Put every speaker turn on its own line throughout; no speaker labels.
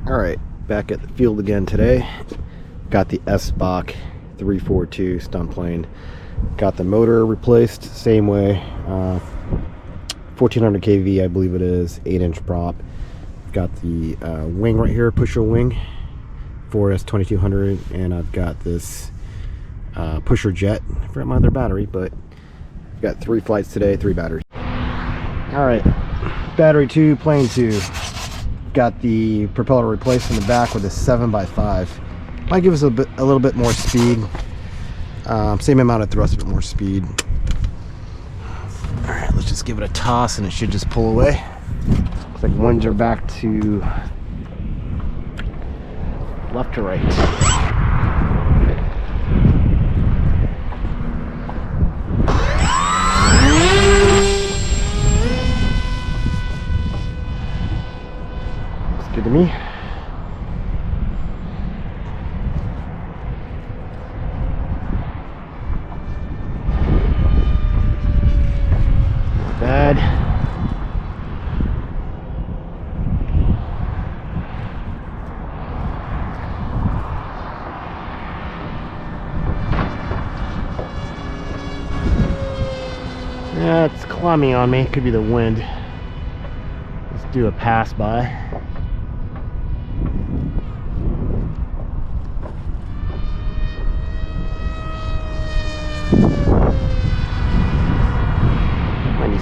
Alright, back at the field again today. Got the SBach 342 stunt plane. Got the motor replaced, same way. 1400 kV, I believe it is, 8-inch prop. Got the wing right here, pusher wing, 4S 2200, and I've got this pusher jet. I forgot my other battery, but I've got 3 flights today, 3 batteries. Alright, battery 2, plane 2. Got the propeller replaced in the back with a 7x5. Might give us a little bit more speed. Same amount of thrust, but more speed. Alright, let's just give it a toss and it should just pull away. Looks like winds are back to left to right. Good to me. Not bad. Yeah, it's climbing on me. Could be the wind. Let's do a pass by.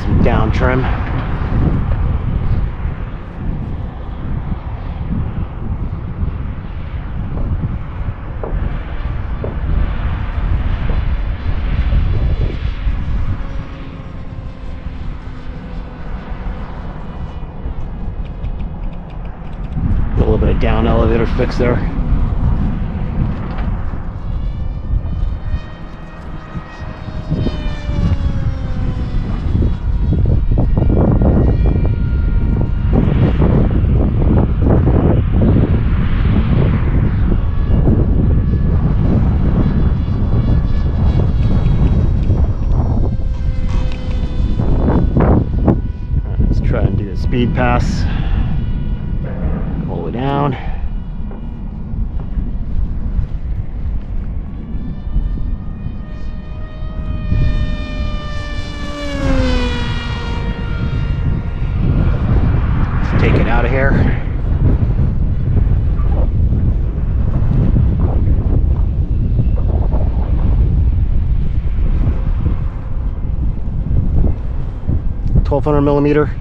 Some down trim. A little bit of down elevator fix there. Try and do a speed pass all the way down. Let's take it out of here. $1200mm.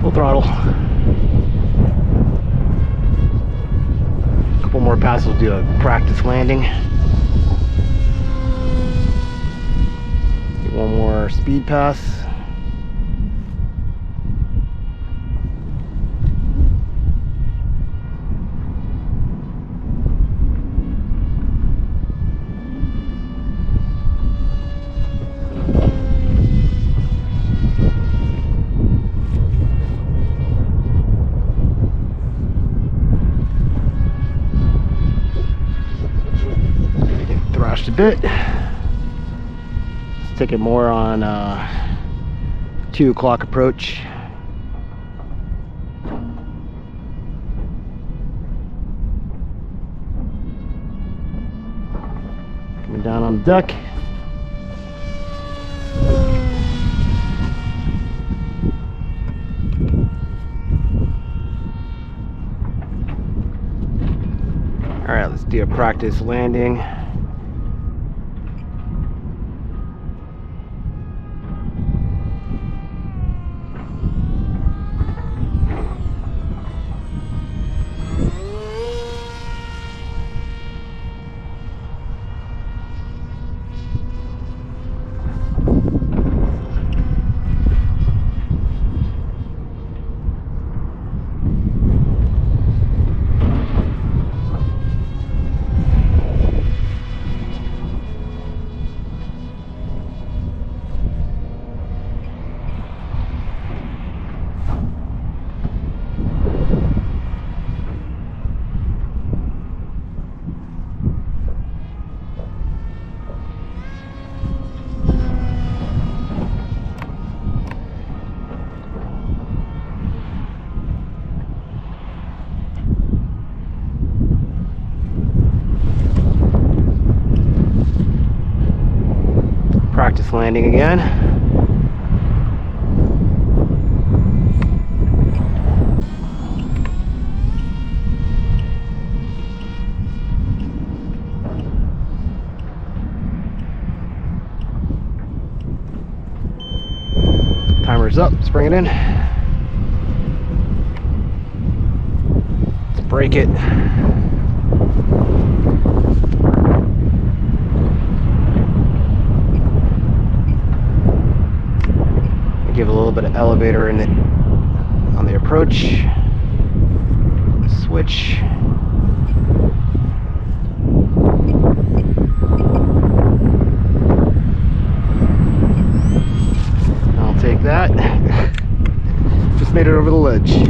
Full throttle. A couple more passes, we'll do a practice landing. Get one more speed pass. Thrashed a bit. Let's take it more on 2 o'clock approach. Coming down on the deck. Alright, let's do a practice landing. landing again. Timer's up, let's bring it in. Let's brake it. Give a little bit of elevator in it on the approach. Switch. I'll take that. Just made it over the ledge.